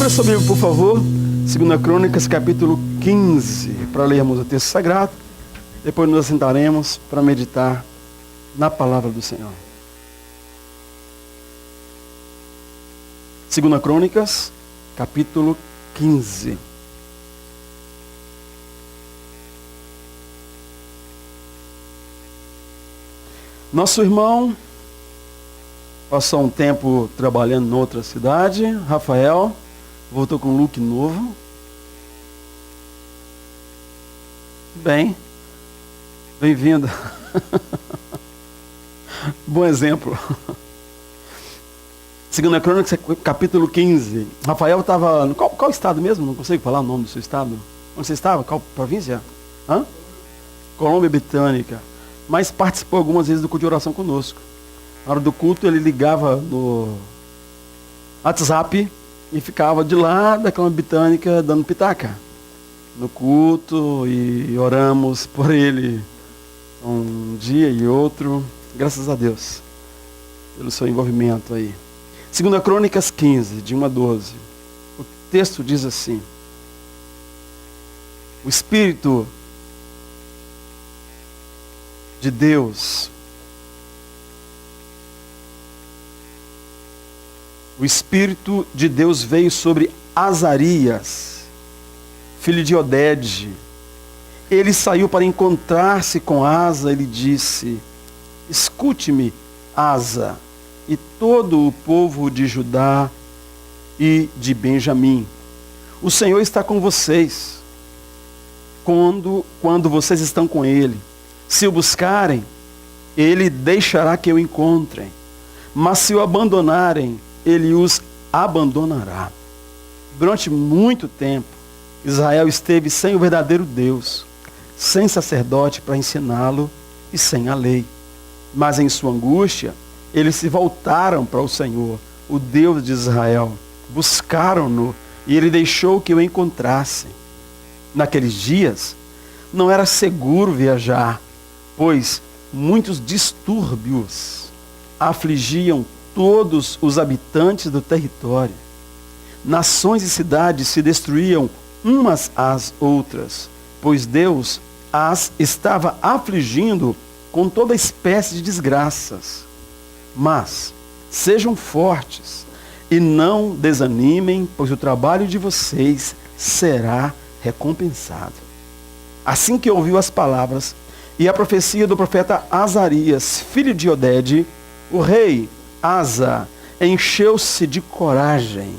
Abra sua Bíblia, por favor. 2 Crônicas, capítulo 15, para lermos o texto sagrado. Depois nos assentaremos para meditar na palavra do Senhor. 2 Crônicas, capítulo 15. Nosso irmão passou um tempo trabalhando em outra cidade. Rafael voltou com um look novo. Bem, bem-vindo. Bom exemplo. 2 Crônicas, capítulo 15. Rafael estava... Qual estado mesmo? Não consigo falar o nome do seu estado. Onde você estava? Qual província? Colômbia Britânica. Mas participou algumas vezes do culto de oração conosco. Na hora do culto, ele ligava no WhatsApp e ficava de lá da Colômbia Britânica dando pitaca no culto, e oramos por ele um dia e outro. Graças a Deus pelo seu envolvimento aí. 2 Crônicas 15, de 1 a 12. O texto diz assim: o Espírito de Deus, o Espírito de Deus veio sobre Azarias, filho de Odede. Ele saiu para encontrar-se com Asa. Ele disse: escute-me, Asa, e todo o povo de Judá e de Benjamim. O Senhor está com vocês quando vocês estão com Ele. Se o buscarem, Ele deixará que o encontrem. Mas se o abandonarem, Ele os abandonará. Durante muito tempo, Israel esteve sem o verdadeiro Deus, sem sacerdote para ensiná-lo e sem a lei. Mas em sua angústia, eles se voltaram para o Senhor, o Deus de Israel. Buscaram-no e Ele deixou que o encontrassem. Naqueles dias, não era seguro viajar, pois muitos distúrbios afligiam todos os habitantes do território. Nações e cidades se destruíam umas às outras, pois Deus as estava afligindo com toda espécie de desgraças. Mas sejam fortes e não desanimem, pois o trabalho de vocês será recompensado. Assim que ouviu as palavras e a profecia do profeta Azarias, filho de Odede, o rei Asa encheu-se de coragem,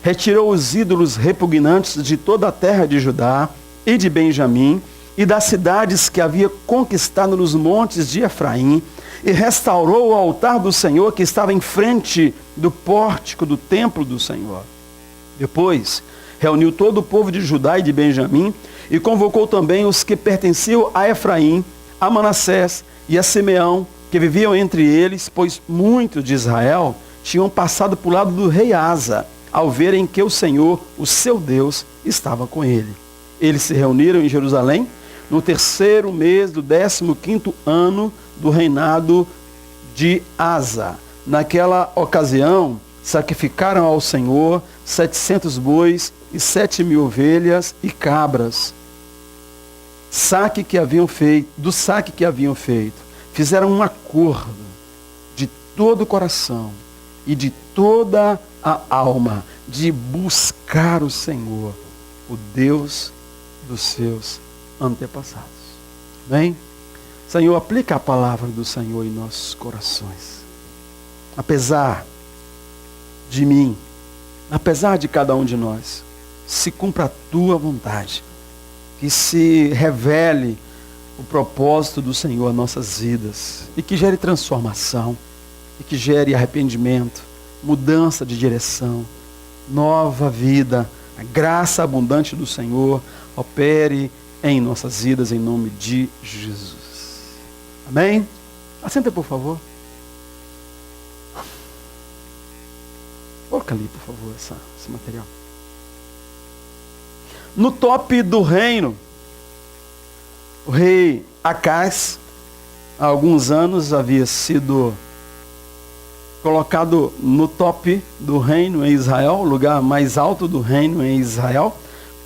retirou os ídolos repugnantes de toda a terra de Judá e de Benjamim e das cidades que havia conquistado nos montes de Efraim, e restaurou o altar do Senhor que estava em frente do pórtico do templo do Senhor. Depois reuniu todo o povo de Judá e de Benjamim e convocou também os que pertenciam a Efraim, a Manassés e a Simeão, que viviam entre eles, pois muitos de Israel tinham passado para o lado do rei Asa, ao verem que o Senhor, o seu Deus, estava com ele. Eles se reuniram em Jerusalém no 3º mês do 15º ano do reinado de Asa. Naquela ocasião, sacrificaram ao Senhor 700 bois e 7.000 ovelhas e cabras. Do saque que haviam feito, fizeram um acordo de todo o coração e de toda a alma de buscar o Senhor, o Deus dos seus antepassados. Bem, Senhor, aplica a palavra do Senhor em nossos corações. Apesar de mim, apesar de cada um de nós, se cumpra a tua vontade, que se revele o propósito do Senhor em nossas vidas, e que gere transformação, e que gere arrependimento, mudança de direção, nova vida, a graça abundante do Senhor opere em nossas vidas, em nome de Jesus. Amém? Assenta, por favor. Coloca ali, por favor, esse material. No top do reino, o rei Acaz, há alguns anos, havia sido colocado no top do reino em Israel, o lugar mais alto do reino em Israel,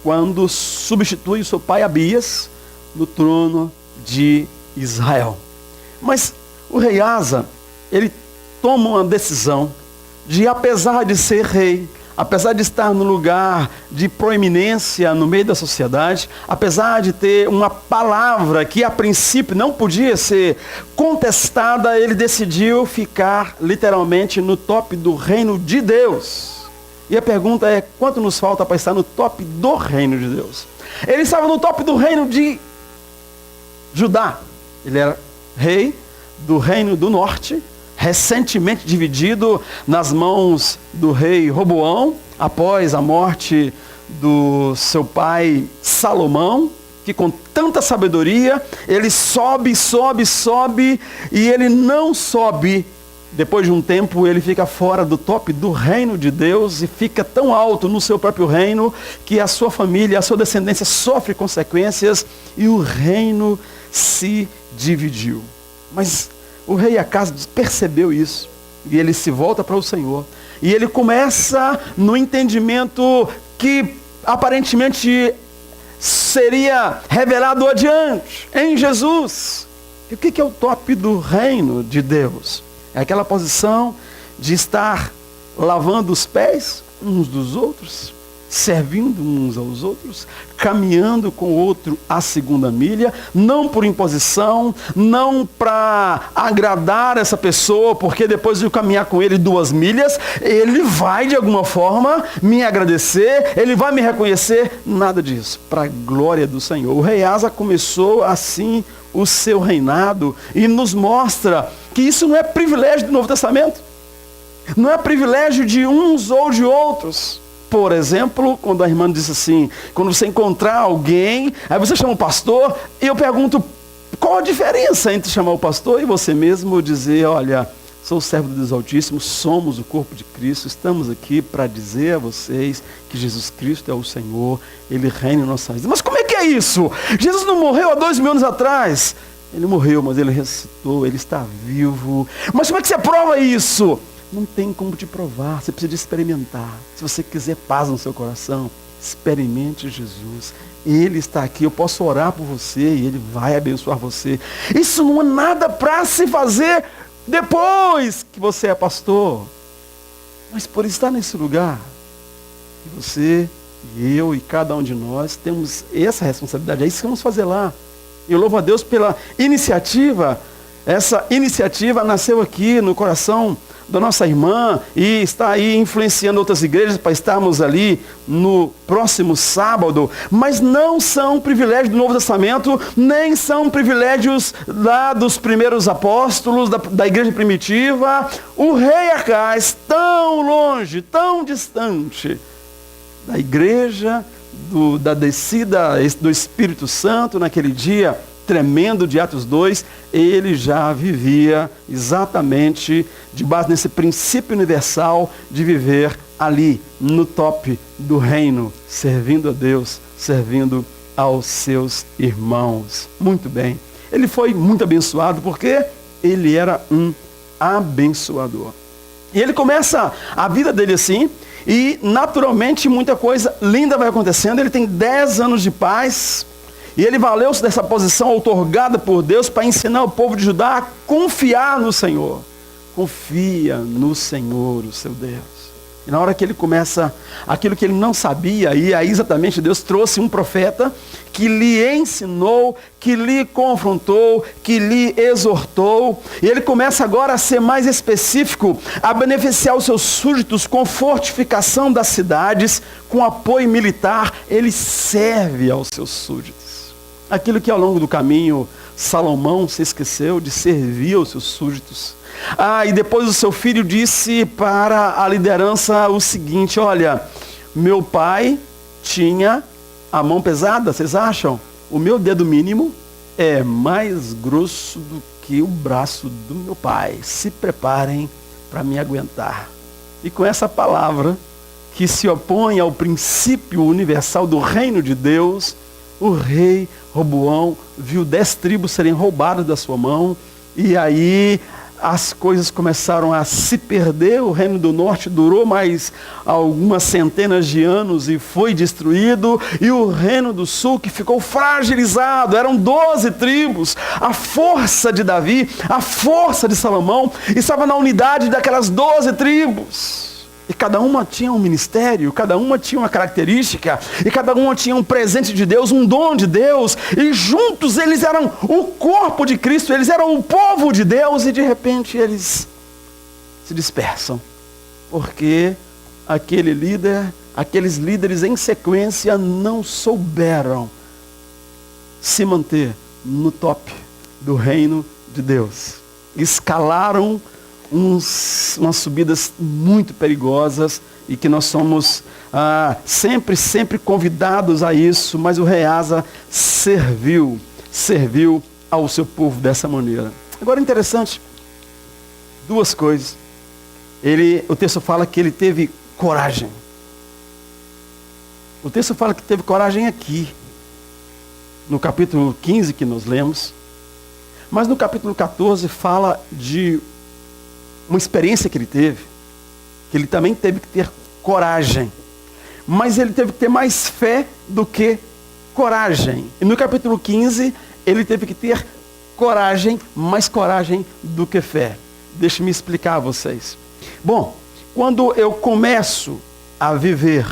quando substitui o seu pai Abias no trono de Israel. Mas o rei Asa, ele toma uma decisão de, apesar de ser rei, apesar de estar no lugar de proeminência no meio da sociedade, apesar de ter uma palavra que a princípio não podia ser contestada, ele decidiu ficar literalmente no top do reino de Deus. E a pergunta é, quanto nos falta para estar no top do reino de Deus? Ele estava no top do reino de Judá. Ele era rei do reino do norte, recentemente dividido nas mãos do rei Roboão, após a morte do seu pai Salomão, que com tanta sabedoria, ele sobe, e ele não sobe. Depois de um tempo, ele fica fora do top do reino de Deus e fica tão alto no seu próprio reino que a sua família, a sua descendência sofre consequências e o reino se dividiu. Mas o rei Acaz percebeu isso e ele se volta para o Senhor. E ele começa no entendimento que aparentemente seria revelado adiante, em Jesus. E o que é o top do reino de Deus? É aquela posição de estar lavando os pés uns dos outros, servindo uns aos outros, caminhando com o outro a segunda milha, não por imposição, não para agradar essa pessoa, porque depois de eu caminhar com ele 2 milhas, ele vai de alguma forma me agradecer, ele vai me reconhecer, nada disso, para a glória do Senhor. O rei Asa começou assim o seu reinado e nos mostra que isso não é privilégio do Novo Testamento, não é privilégio de uns ou de outros. Por exemplo, quando a irmã disse assim, quando você encontrar alguém, aí você chama o pastor, e eu pergunto, qual a diferença entre chamar o pastor e você mesmo dizer, olha, sou o servo do Deus Altíssimo, somos o corpo de Cristo, estamos aqui para dizer a vocês que Jesus Cristo é o Senhor, Ele reina em nossas vidas. Mas como é que é isso? Jesus não morreu há 2000 anos atrás? Ele morreu, mas Ele ressuscitou, Ele está vivo. Mas como é que você prova isso? Não tem como te provar, você precisa de experimentar. Se você quiser paz no seu coração, experimente Jesus. Ele está aqui, eu posso orar por você e Ele vai abençoar você. Isso não é nada para se fazer depois que você é pastor. Mas por estar nesse lugar, você e eu e cada um de nós temos essa responsabilidade. É isso que vamos fazer lá. E eu louvo a Deus pela iniciativa. Essa iniciativa nasceu aqui no coração da nossa irmã e está aí influenciando outras igrejas para estarmos ali no próximo sábado, mas não são privilégios do Novo Testamento, nem são privilégios lá dos primeiros apóstolos, da igreja primitiva. O rei Acaz, tão longe, tão distante da igreja, da descida do Espírito Santo naquele dia tremendo de Atos 2, ele já vivia exatamente debaixo desse princípio universal de viver ali, no top do reino, servindo a Deus, servindo aos seus irmãos. Muito bem. Ele foi muito abençoado porque ele era um abençoador. E ele começa a vida dele assim, e naturalmente muita coisa linda vai acontecendo. Ele tem 10 anos de paz, e ele valeu-se dessa posição outorgada por Deus para ensinar o povo de Judá a confiar no Senhor. Confia no Senhor, o seu Deus. E na hora que ele começa aquilo que ele não sabia, e aí exatamente Deus trouxe um profeta que lhe ensinou, que lhe confrontou, que lhe exortou. E ele começa agora a ser mais específico, a beneficiar os seus súditos com fortificação das cidades, com apoio militar. Ele serve aos seus súditos. Aquilo que ao longo do caminho Salomão se esqueceu de servir aos seus súditos. E depois o seu filho disse para a liderança o seguinte: olha, meu pai tinha a mão pesada, vocês acham? O meu dedo mínimo é mais grosso do que o braço do meu pai. Se preparem para me aguentar. E com essa palavra, que se opõe ao princípio universal do reino de Deus, o rei Roboão viu 10 tribos serem roubadas da sua mão, e aí as coisas começaram a se perder, o reino do norte durou mais algumas centenas de anos e foi destruído, e o reino do sul que ficou fragilizado, eram 12 tribos, a força de Davi, a força de Salomão, estava na unidade daquelas 12 tribos. E cada uma tinha um ministério, cada uma tinha uma característica, e cada uma tinha um presente de Deus, um dom de Deus, e juntos eles eram o corpo de Cristo, eles eram o povo de Deus, e de repente eles se dispersam, porque aqueles líderes em sequência não souberam se manter no top do reino de Deus. Escalaram umas subidas muito perigosas e que nós somos sempre convidados a isso, mas o rei Asa serviu ao seu povo dessa maneira. Agora, interessante, duas coisas. O texto fala que ele teve coragem. O texto fala que teve coragem aqui, no capítulo 15 que nós lemos, mas no capítulo 14 fala de uma experiência que ele teve, que ele também teve que ter coragem, mas ele teve que ter mais fé do que coragem. E no capítulo 15, ele teve que ter coragem, mais coragem do que fé. Deixe-me explicar a vocês. Bom, quando eu começo a viver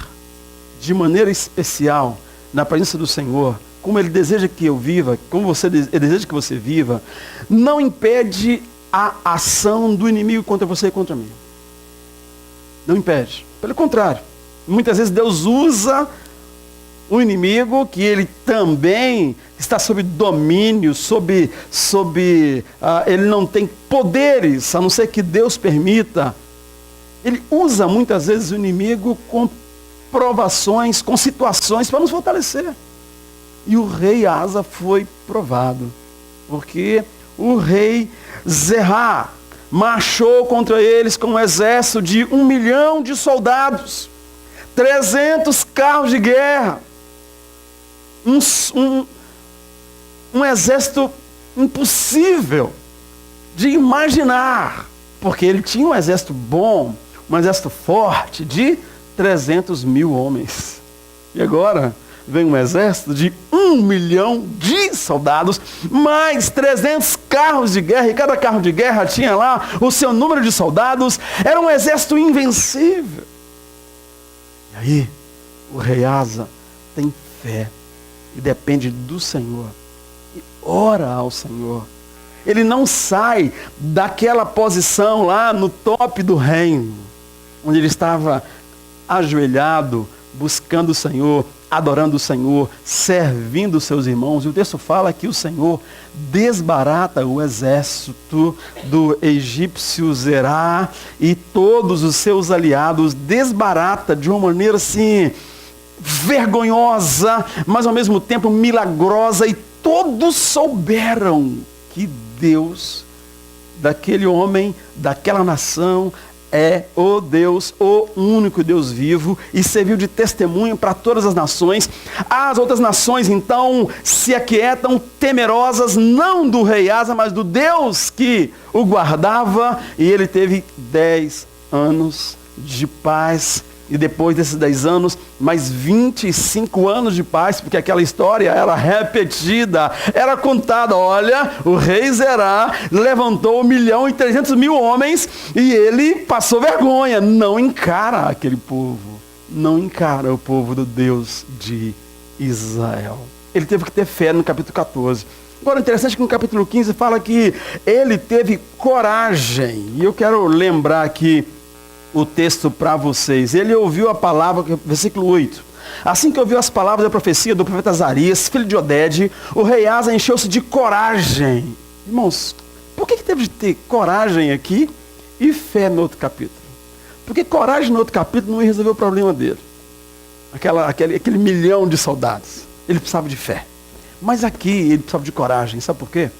de maneira especial na presença do Senhor, como Ele deseja que eu viva, como Ele deseja que você viva, não impede a ação do inimigo contra você e contra mim. Não impede. Pelo contrário, muitas vezes Deus usa o inimigo, que ele também está sob domínio, ele não tem poderes, a não ser que Deus permita. Ele usa muitas vezes o inimigo com provações, com situações para nos fortalecer. E o rei Asa foi provado, porque o rei Zerá marchou contra eles com um exército de 1 milhão de soldados, 300 carros de guerra, um exército impossível de imaginar, porque ele tinha um exército bom, um exército forte de 300 mil homens. E agora vem um exército de 1 milhão de soldados, mais 300 carros de guerra, e cada carro de guerra tinha lá o seu número de soldados. Era um exército invencível. E aí, o rei Asa tem fé e depende do Senhor, e ora ao Senhor. Ele não sai daquela posição lá no top do reino, onde ele estava ajoelhado, buscando o Senhor, adorando o Senhor, servindo os seus irmãos. E o texto fala que o Senhor desbarata o exército do egípcio Zerá e todos os seus aliados, desbarata de uma maneira assim vergonhosa, mas ao mesmo tempo milagrosa, e todos souberam que Deus daquele homem, daquela nação, é o Deus, o único Deus vivo, e serviu de testemunho para todas as nações. As outras nações então se aquietam, temerosas, não do rei Asa, mas do Deus que o guardava, e ele teve 10 anos de paz. E depois desses 10 anos, mais 25 anos de paz, porque aquela história era repetida, era contada. Olha, o rei Zerá levantou 1.300.000 homens e ele passou vergonha. Não encara aquele povo, não encara o povo do Deus de Israel. Ele teve que ter fé no capítulo 14. Agora, interessante é que no capítulo 15 fala que ele teve coragem. E eu quero lembrar aqui o texto para vocês. Ele ouviu a palavra, versículo 8. Assim que ouviu as palavras da profecia do profeta Azarias, filho de Oded, o rei Asa encheu-se de coragem. Irmãos, por que teve de ter coragem aqui e fé no outro capítulo? Porque coragem no outro capítulo não ia resolver o problema dele. Aquele 1 milhão de soldados. Ele precisava de fé. Mas aqui ele precisava de coragem. Sabe por quê?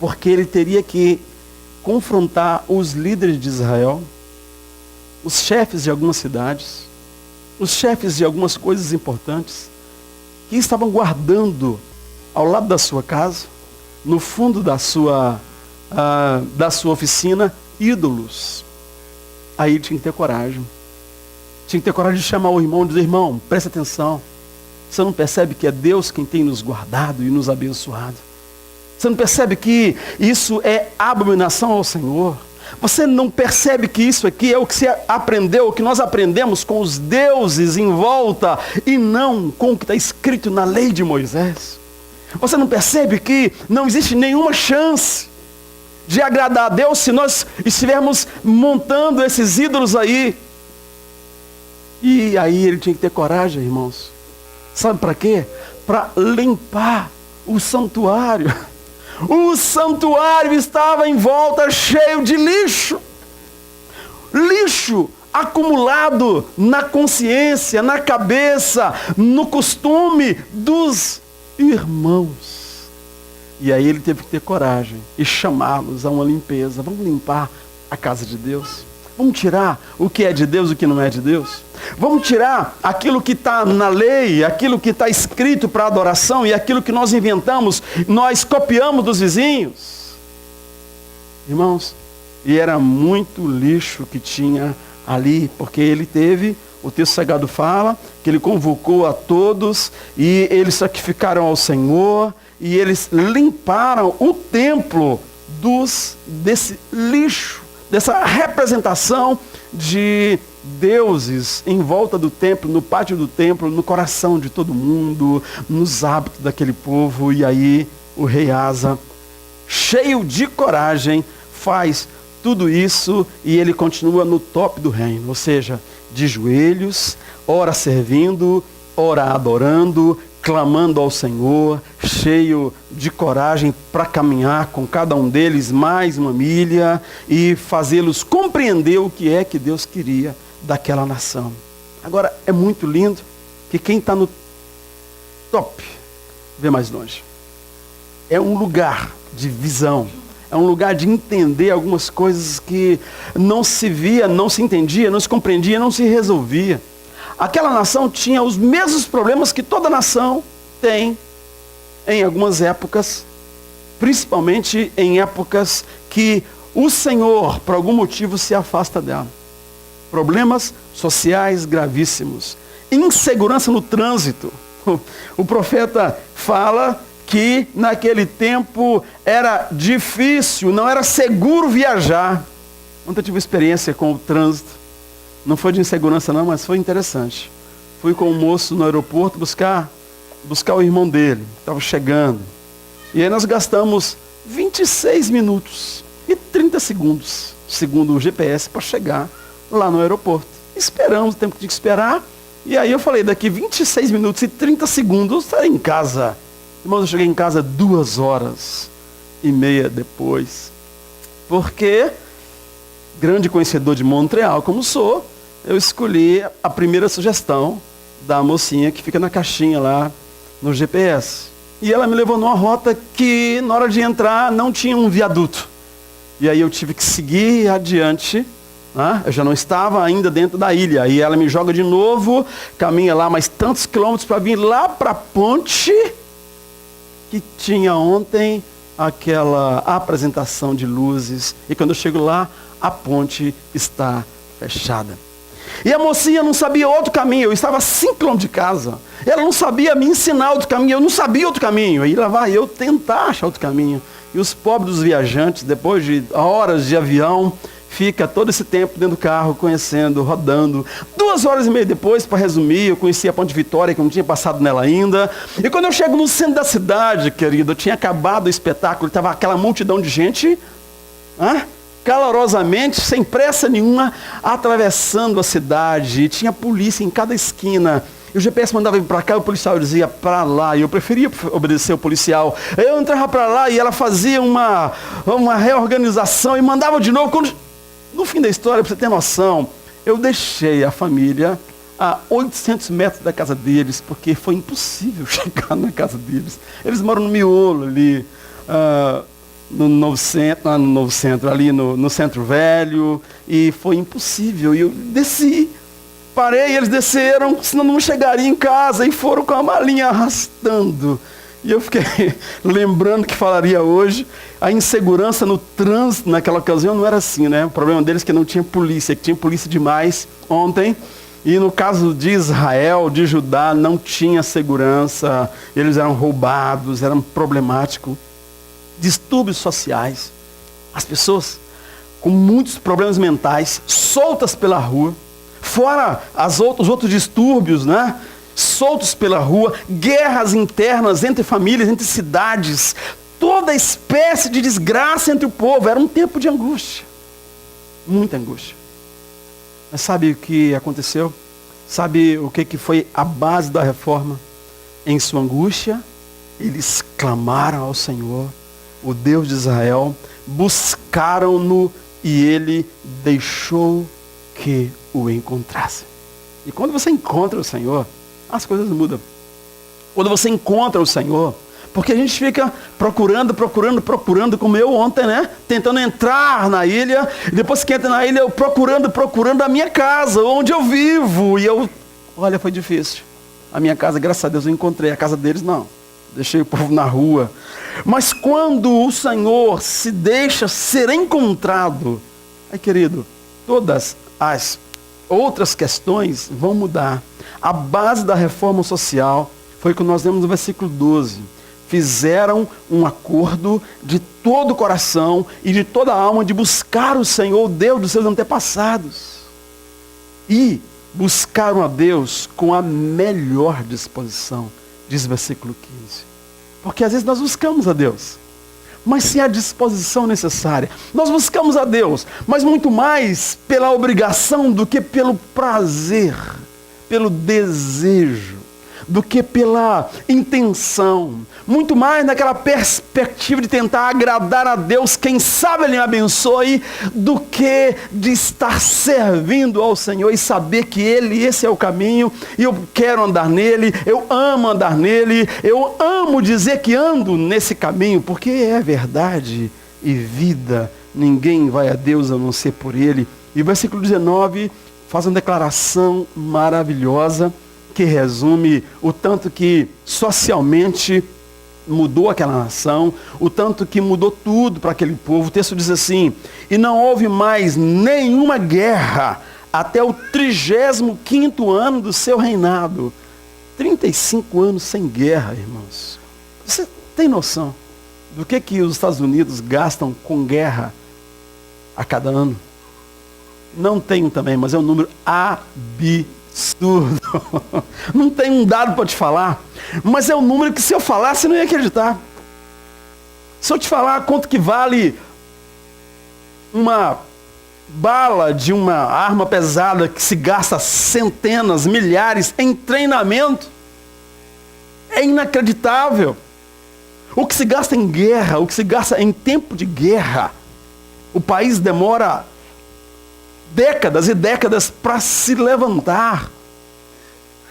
Porque ele teria que confrontar os líderes de Israel, os chefes de algumas cidades, os chefes de algumas coisas importantes, que estavam guardando ao lado da sua casa, no fundo da sua da sua oficina ídolos. Aí ele tinha que ter coragem. Tinha que ter coragem de chamar o irmão e dizer: irmão, preste atenção. Você não percebe que é Deus quem tem nos guardado e nos abençoado? Você não percebe que isso é abominação ao Senhor? Você não percebe que isso aqui é o que você aprendeu, o que nós aprendemos com os deuses em volta e não com o que está escrito na lei de Moisés? Você não percebe que não existe nenhuma chance de agradar a Deus se nós estivermos montando esses ídolos aí? E aí ele tinha que ter coragem, irmãos. Sabe para quê? Para limpar o santuário. O santuário estava em volta cheio de lixo. Lixo acumulado na consciência, na cabeça, no costume dos irmãos. E aí ele teve que ter coragem e chamá-los a uma limpeza. Vamos limpar a casa de Deus. Vamos tirar o que é de Deus e o que não é de Deus. Vamos tirar aquilo que está na lei, aquilo que está escrito para adoração e aquilo que nós inventamos, nós copiamos dos vizinhos. Irmãos, e era muito lixo que tinha ali, porque ele teve, o texto sagrado fala, que ele convocou a todos e eles sacrificaram ao Senhor e eles limparam o templo desse lixo, dessa representação de deuses em volta do templo, no pátio do templo, no coração de todo mundo, nos hábitos daquele povo. E aí o rei Asa, cheio de coragem, faz tudo isso e ele continua no top do reino, ou seja, de joelhos, ora servindo, ora adorando, clamando ao Senhor, cheio de coragem para caminhar com cada um deles mais uma milha e fazê-los compreender o que é que Deus queria daquela nação. Agora, é muito lindo que quem está no top vê mais longe. É um lugar de visão, é um lugar de entender algumas coisas que não se via, não se entendia, não se compreendia, não se resolvia. Aquela nação tinha os mesmos problemas que toda nação tem em algumas épocas, principalmente em épocas que o Senhor, por algum motivo, se afasta dela. Problemas sociais gravíssimos, insegurança no trânsito. O profeta fala que naquele tempo era difícil, não era seguro viajar. Ontem eu tive experiência com o trânsito. Não foi de insegurança não, mas foi interessante. Fui com um moço no aeroporto buscar o irmão dele, estava chegando. E aí nós gastamos 26 minutos e 30 segundos, segundo o GPS, para chegar lá no aeroporto. Esperamos o tempo que tinha que esperar. E aí eu falei, daqui 26 minutos e 30 segundos eu estarei em casa. Irmãos, eu cheguei em casa 2h30 depois. Porque, grande conhecedor de Montreal como sou, eu escolhi a primeira sugestão da mocinha que fica na caixinha lá no GPS. E ela me levou numa rota que, na hora de entrar, não tinha um viaduto. E aí eu tive que seguir adiante. Eu já não estava ainda dentro da ilha. E ela me joga de novo, caminha lá mais tantos quilômetros para vir lá para a ponte que tinha ontem aquela apresentação de luzes. E quando eu chego lá, a ponte está fechada. E a mocinha não sabia outro caminho. Eu estava a 5 quilômetros de casa. Ela não sabia me ensinar outro caminho. Eu não sabia outro caminho. Aí lá vai eu tentar achar outro caminho. E os pobres dos viajantes, depois de horas de avião, fica todo esse tempo dentro do carro, conhecendo, rodando. 2h30 depois, para resumir, eu conheci a Ponte Vitória, que eu não tinha passado nela ainda. E quando eu chego no centro da cidade, querido, eu tinha acabado o espetáculo, estava aquela multidão de gente, calorosamente, sem pressa nenhuma, atravessando a cidade. E tinha polícia em cada esquina. E o GPS mandava vir para cá, e o policial dizia para lá. E eu preferia obedecer o policial. Eu entrava para lá e ela fazia uma reorganização e mandava de novo. No fim da história, para você ter noção, eu deixei a família a 800 metros da casa deles, porque foi impossível chegar na casa deles. Eles moram no miolo ali, no Novo Centro, ali no Centro Velho, e foi impossível. E eu desci, parei, eles desceram, senão não chegaria em casa, e foram com a malinha arrastando. E eu fiquei lembrando que falaria hoje, a insegurança no trânsito naquela ocasião não era assim, né? O problema deles é que não tinha polícia, que tinha polícia demais ontem. E no caso de Israel, de Judá, não tinha segurança, eles eram roubados, eram problemáticos. Distúrbios sociais. As pessoas com muitos problemas mentais, soltas pela rua, fora os outros distúrbios, né? Soltos pela rua, guerras internas entre famílias, entre cidades, toda espécie de desgraça entre o povo. Era um tempo de angústia, muita angústia. Mas sabe o que aconteceu? Sabe o que foi a base da reforma? Em sua angústia, eles clamaram ao Senhor, o Deus de Israel, buscaram-no e ele deixou que o encontrassem. E quando você encontra o Senhor, as coisas mudam. Quando você encontra o Senhor, porque a gente fica procurando, como eu ontem, né? Tentando entrar na ilha, e depois que entra na ilha, eu procurando a minha casa, onde eu vivo. E olha, foi difícil. A minha casa, graças a Deus, eu encontrei. A casa deles, não. Deixei o povo na rua. Mas quando o Senhor se deixa ser encontrado, aí, querido, todas as outras questões vão mudar. A base da reforma social foi o que nós vemos no versículo 12. Fizeram um acordo de todo o coração e de toda a alma de buscar o Senhor, o Deus dos seus antepassados. E buscaram a Deus com a melhor disposição, diz o versículo 15. Porque às vezes nós buscamos a Deus, mas sem a disposição necessária. Nós buscamos a Deus, mas muito mais pela obrigação do que pelo prazer, pelo desejo, do que pela intenção. Muito mais naquela perspectiva de tentar agradar a Deus, quem sabe Ele me abençoe, do que de estar servindo ao Senhor e saber que esse é o caminho, e eu quero andar nele, eu amo andar nele, eu amo dizer que ando nesse caminho, porque é verdade e vida. Ninguém vai a Deus a não ser por Ele. E o versículo 19 faz uma declaração maravilhosa, que resume o tanto que socialmente mudou aquela nação, o tanto que mudou tudo para aquele povo. O texto diz assim: e não houve mais nenhuma guerra até o 35º ano do seu reinado. 35 anos sem guerra, irmãos. Você tem noção do que os Estados Unidos gastam com guerra a cada ano? Não tenho também, mas é um número absurdo. Não tem um dado para te falar, mas é um número que se eu falasse, você não ia acreditar. Se eu te falar quanto que vale uma bala de uma arma pesada que se gasta centenas, milhares em treinamento, é inacreditável. O que se gasta em guerra, o que se gasta em tempo de guerra, o país demora décadas e décadas para se levantar.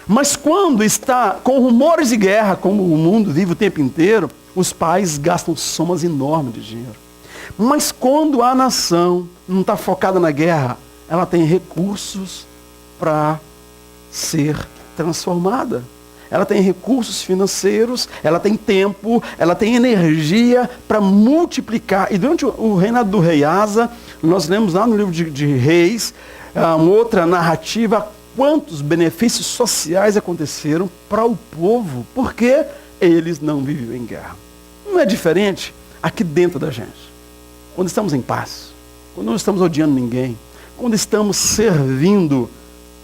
Mas quando está com rumores de guerra, como o mundo vive o tempo inteiro, os países gastam somas enormes de dinheiro. Mas quando a nação não está focada na guerra, ela tem recursos para ser transformada. Ela tem recursos financeiros, ela tem tempo, ela tem energia para multiplicar. E durante o reinado do rei Asa, nós lemos lá no livro de Reis, uma outra narrativa, quantos benefícios sociais aconteceram para o povo, porque eles não viviam em guerra. Não é diferente aqui dentro da gente. Quando estamos em paz, quando não estamos odiando ninguém, quando estamos servindo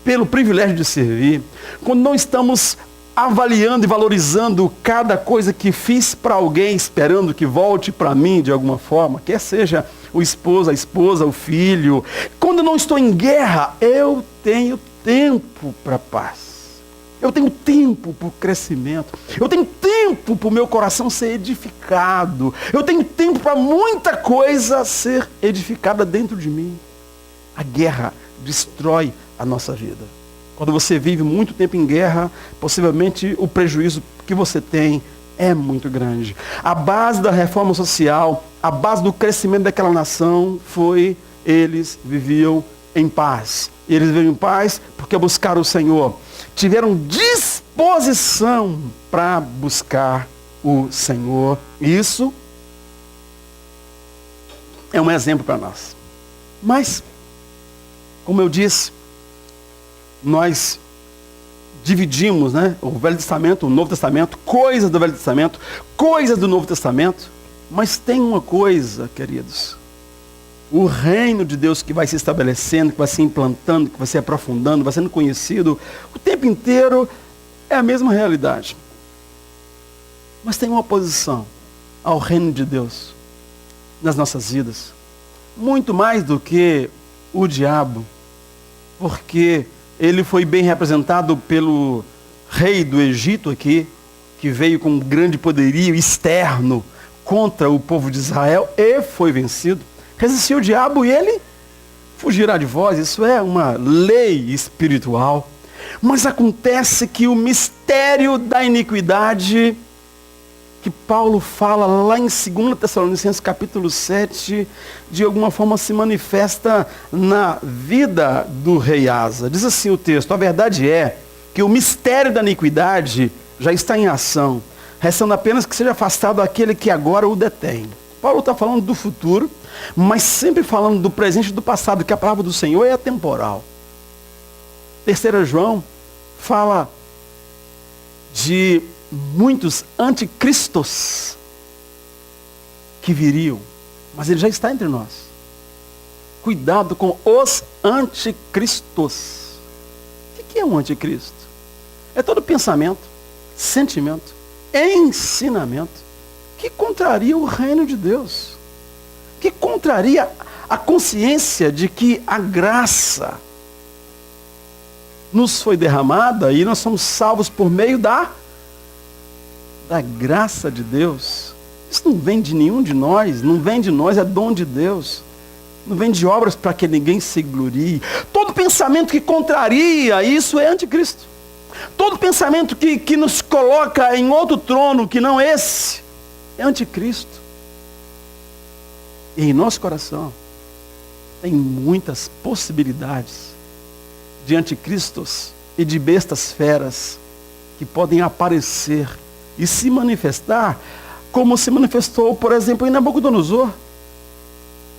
pelo privilégio de servir, quando não estamos avaliando e valorizando cada coisa que fiz para alguém, esperando que volte para mim de alguma forma, quer seja o esposo, a esposa, o filho. Quando não estou em guerra, eu tenho tempo para paz. Eu tenho tempo para o crescimento. Eu tenho tempo para o meu coração ser edificado. Eu tenho tempo para muita coisa ser edificada dentro de mim. A guerra destrói a nossa vida. Quando você vive muito tempo em guerra, possivelmente o prejuízo que você tem é muito grande. A base da reforma social, a base do crescimento daquela nação foi: eles viviam em paz. Eles viviam em paz porque buscaram o Senhor. Tiveram disposição para buscar o Senhor. Isso é um exemplo para nós. Mas, como eu disse, nós dividimos, o Velho Testamento, o Novo Testamento, coisas do Velho Testamento, coisas do Novo Testamento. Mas tem uma coisa, queridos. O reino de Deus que vai se estabelecendo, que vai se implantando, que vai se aprofundando, vai sendo conhecido, o tempo inteiro é a mesma realidade. Mas tem uma oposição ao reino de Deus nas nossas vidas. Muito mais do que o diabo. Porque ele foi bem representado pelo rei do Egito aqui, que veio com um grande poderio externo contra o povo de Israel e foi vencido. Resistiu o diabo e ele fugirá de vós. Isso é uma lei espiritual. Mas acontece que o mistério da iniquidade, que Paulo fala lá em 2 Tessalonicenses capítulo 7, de alguma forma se manifesta na vida do rei Asa. Diz assim o texto: a verdade é que o mistério da iniquidade já está em ação, restando apenas que seja afastado aquele que agora o detém. Paulo está falando do futuro, mas sempre falando do presente e do passado, que a palavra do Senhor é atemporal. 3 João fala de muitos anticristos que viriam, mas ele já está entre nós. Cuidado com os anticristos. O que é um anticristo? É todo pensamento, sentimento, ensinamento que contraria o reino de Deus, que contraria a consciência de que a graça nos foi derramada e nós somos salvos por meio da graça de Deus. Isso não vem de nenhum de nós, não vem de nós, é dom de Deus. Não vem de obras para que ninguém se glorie. Todo pensamento que contraria isso é anticristo. Todo pensamento que nos coloca em outro trono que não esse é anticristo. E em nosso coração tem muitas possibilidades de anticristos e de bestas feras que podem aparecer e se manifestar como se manifestou, por exemplo, em Nabucodonosor.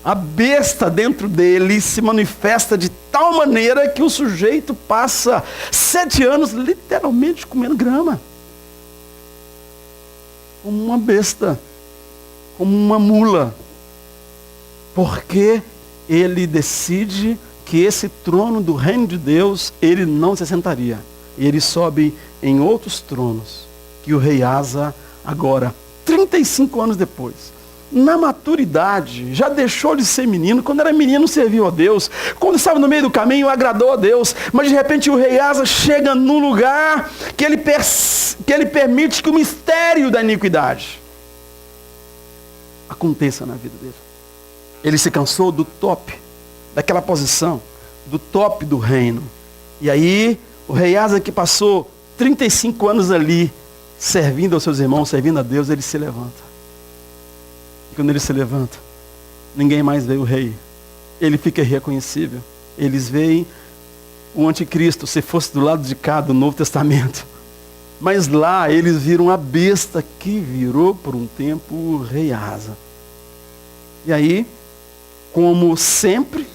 A besta dentro dele se manifesta de tal maneira que o sujeito passa 7 anos literalmente comendo grama. Como uma besta, como uma mula. Porque ele decide que esse trono do reino de Deus, ele não se sentaria. E ele sobe em outros tronos, que o rei Asa, agora, 35 anos depois, na maturidade, já deixou de ser menino. Quando era menino serviu a Deus, quando estava no meio do caminho agradou a Deus, mas de repente o rei Asa chega num lugar que ele permite que o mistério da iniquidade aconteça na vida dele. Ele se cansou do top, daquela posição, do top do reino. E aí o rei Asa, que passou 35 anos ali servindo aos seus irmãos, servindo a Deus, ele se levanta. E quando ele se levanta, ninguém mais vê o rei. Ele fica irreconhecível. Eles veem o anticristo, se fosse do lado de cá do Novo Testamento. Mas lá eles viram a besta que virou por um tempo o rei Asa. E aí, como sempre,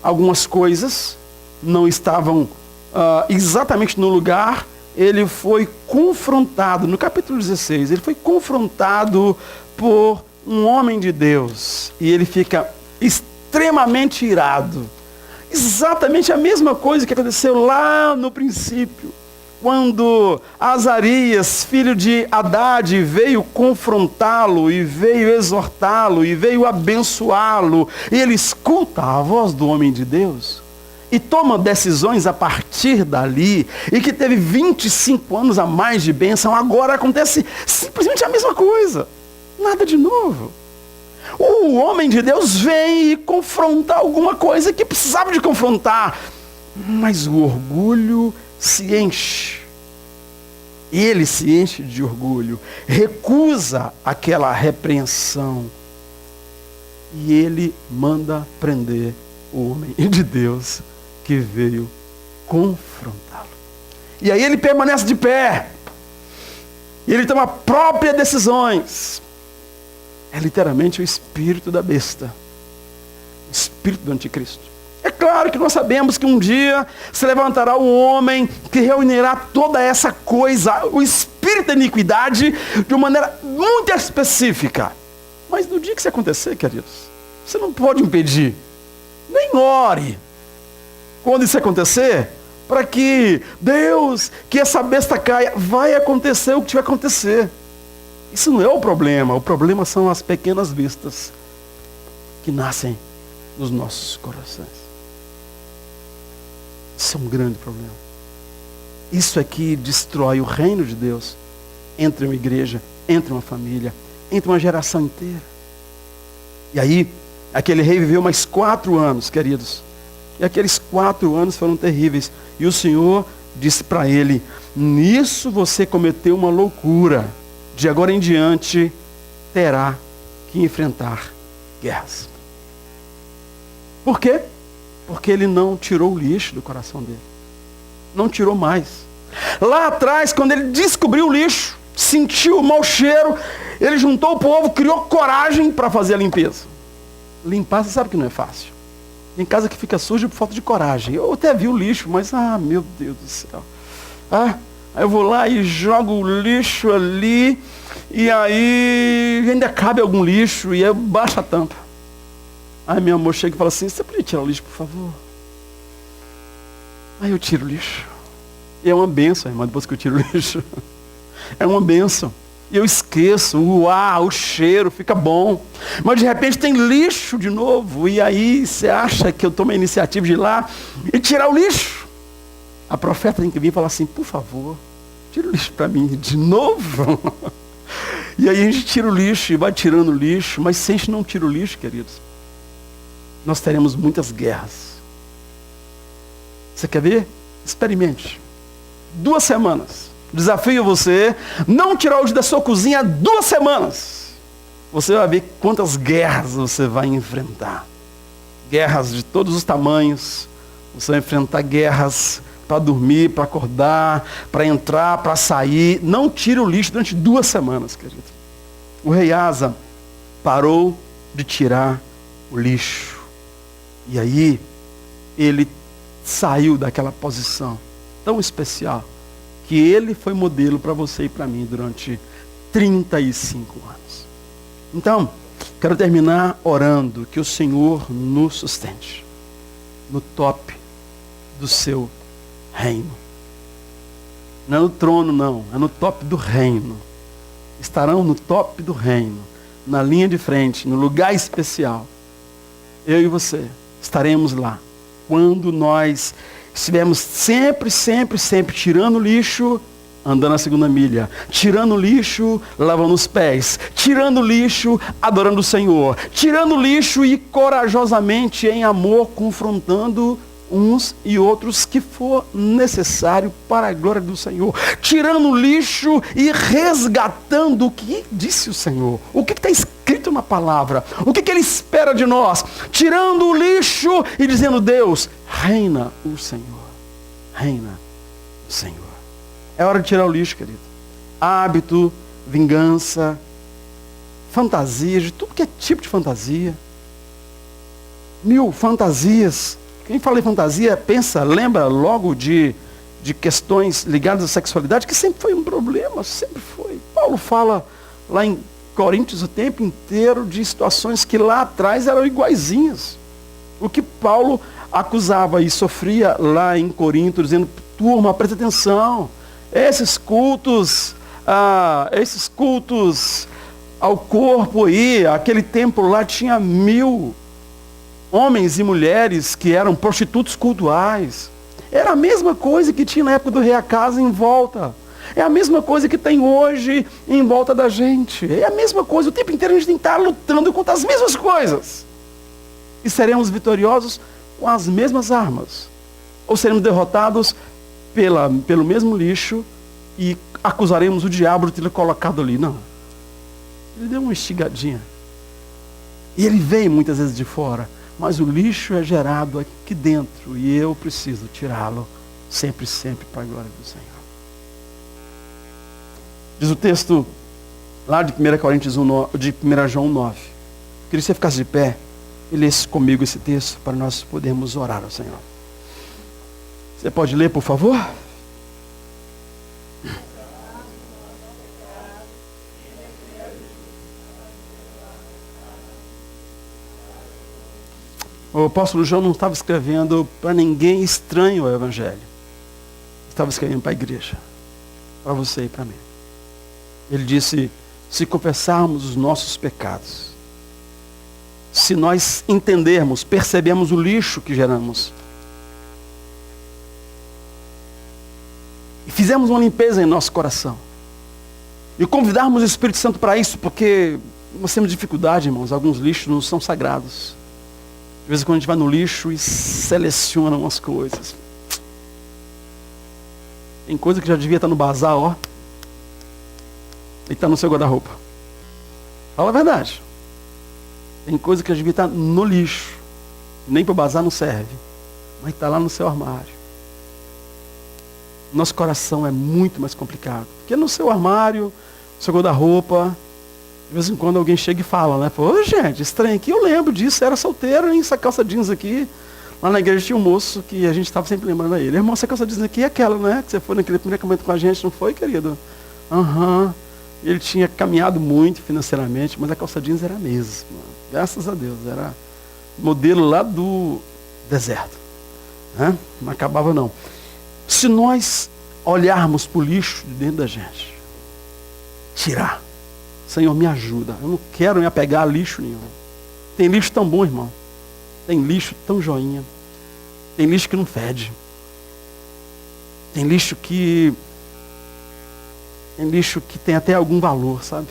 algumas coisas não estavam exatamente no lugar. Ele foi confrontado, no capítulo 16, ele foi confrontado por um homem de Deus. E ele fica extremamente irado. Exatamente a mesma coisa que aconteceu lá no princípio. Quando Azarias, filho de Haddad, veio confrontá-lo e veio exortá-lo e veio abençoá-lo. E ele escuta a voz do homem de Deus e toma decisões a partir dali, e que teve 25 anos a mais de bênção. Agora acontece simplesmente a mesma coisa. Nada de novo. O homem de Deus vem e confronta alguma coisa que precisava de confrontar. Mas o orgulho se enche. Ele se enche de orgulho. Recusa aquela repreensão. E ele manda prender o homem de Deus que veio confrontá-lo. E aí ele permanece de pé. E ele toma próprias decisões. É literalmente o espírito da besta. O espírito do anticristo. É claro que nós sabemos que um dia se levantará um homem que reunirá toda essa coisa, o espírito da iniquidade, de uma maneira muito específica. Mas no dia que isso acontecer, queridos, você não pode impedir. Nem ore. Quando isso acontecer, para que Deus, que essa besta caia, vai acontecer o que tiver que acontecer. Isso não é o problema são as pequenas bestas que nascem nos nossos corações. Isso é um grande problema. Isso aqui destrói o reino de Deus entre uma igreja, entre uma família, entre uma geração inteira. E aí, aquele rei viveu mais 4 anos, queridos. E aqueles 4 anos foram terríveis. E o Senhor disse para ele: nisso você cometeu uma loucura. De agora em diante, terá que enfrentar guerras. Por quê? Porque ele não tirou o lixo do coração dele. Não tirou mais. Lá atrás, quando ele descobriu o lixo, sentiu o mau cheiro, ele juntou o povo, criou coragem para fazer a limpeza. Limpar, você sabe que não é fácil. Tem casa que fica suja por falta de coragem. Eu até vi o lixo, mas, meu Deus do céu. Aí eu vou lá e jogo o lixo ali, e aí ainda cabe algum lixo, e eu baixo a tampa. Aí minha amor chega e fala assim: você podia tirar o lixo, por favor? Aí eu tiro o lixo. E é uma bênção, irmão, depois que eu tiro o lixo. É uma bênção. E eu esqueço, o cheiro fica bom. Mas de repente tem lixo de novo. E aí você acha que eu tomo a iniciativa de ir lá e tirar o lixo. A profeta tem que vir e falar assim: por favor, tira o lixo para mim de novo. E aí a gente tira o lixo e vai tirando o lixo. Mas se a gente não tira o lixo, queridos, nós teremos muitas guerras. Você quer ver? Experimente. 2 semanas. Desafio você, não tirar o lixo da sua cozinha 2 semanas. Você vai ver quantas guerras você vai enfrentar. Guerras de todos os tamanhos. Você vai enfrentar guerras para dormir, para acordar, para entrar, para sair. Não tire o lixo durante 2 semanas, querido. O rei Asa parou de tirar o lixo. E aí, ele saiu daquela posição tão especial, que ele foi modelo para você e para mim durante 35 anos. Então, quero terminar orando que o Senhor nos sustente no top do seu reino. Não é no trono, não. É no top do reino. Estarão no top do reino, na linha de frente, no lugar especial. Eu e você estaremos lá. Quando nós estivermos sempre tirando lixo, andando a 2ª milha, tirando lixo, lavando os pés, tirando lixo, adorando o Senhor, tirando lixo e corajosamente em amor, confrontando uns e outros que for necessário para a glória do Senhor, tirando lixo e resgatando o que disse o Senhor, o que está escrito na palavra, o que Ele espera de nós, tirando o lixo e dizendo: Deus, reina o Senhor, reina o Senhor. É hora de tirar o lixo, querido. Hábito, vingança, fantasias, de tudo que é tipo de fantasia. 1000 fantasias. Quem fala em fantasia, lembra logo de questões ligadas à sexualidade, que sempre foi um problema, sempre foi. Paulo fala lá em Coríntios o tempo inteiro de situações que lá atrás eram iguaizinhas. O que Paulo acusava e sofria lá em Corinto, dizendo: turma, presta atenção, esses cultos ao corpo aí, aquele templo lá tinha 1000 homens e mulheres que eram prostitutos cultuais. Era a mesma coisa que tinha na época do rei Acasa em volta. É a mesma coisa que tem hoje em volta da gente. É a mesma coisa. O tempo inteiro a gente tem que estar lutando contra as mesmas coisas. E seremos vitoriosos com as mesmas armas. Ou seremos derrotados pelo mesmo lixo e acusaremos o diabo de ter colocado ali. Não. Ele deu uma estigadinha. E ele veio muitas vezes de fora. Mas o lixo é gerado aqui dentro e eu preciso tirá-lo sempre para a glória do Senhor. Diz o texto lá de 1 Coríntios 1, de 1 João 9. Queria que você ficasse de pé e lesse comigo esse texto para nós podermos orar ao Senhor. Você pode ler, por favor? O apóstolo João não estava escrevendo para ninguém estranho ao Evangelho. Estava escrevendo para a igreja, para você e para mim. Ele disse, se confessarmos os nossos pecados, se nós entendermos, percebemos o lixo que geramos, e fizermos uma limpeza em nosso coração, e convidarmos o Espírito Santo para isso, porque nós temos dificuldade, irmãos, alguns lixos não são sagrados. De vez em quando a gente vai no lixo e seleciona umas coisas. Tem coisa que já devia estar no bazar, ó. E está no seu guarda-roupa. Fala a verdade. Tem coisa que já devia estar no lixo. Nem para o bazar não serve. Mas está lá no seu armário. Nosso coração é muito mais complicado. Porque no seu armário, no seu guarda-roupa, de vez em quando alguém chega e fala, né? Ô, gente, estranho aqui, eu lembro disso, era solteiro, hein? Essa calça jeans aqui. Lá na igreja tinha um moço que a gente estava sempre lembrando a ele. Irmão, essa calça jeans aqui é aquela, né? Que você foi naquele primeiro acampamento com a gente, não foi, querido? Aham. Ele tinha caminhado muito financeiramente, mas a calça jeans era a mesma. Graças a Deus, era modelo lá do deserto. Né? Não acabava não. Se nós olharmos para o lixo de dentro da gente, tirar. Senhor, me ajuda. Eu não quero me apegar a lixo nenhum. Tem lixo tão bom, irmão. Tem lixo tão joinha. Tem lixo que não fede. Tem lixo que tem até algum valor, sabe?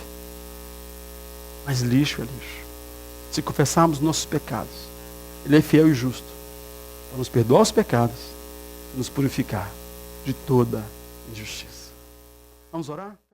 Mas lixo é lixo. Se confessarmos nossos pecados, Ele é fiel e justo para nos perdoar os pecados e nos purificar de toda injustiça. Vamos orar?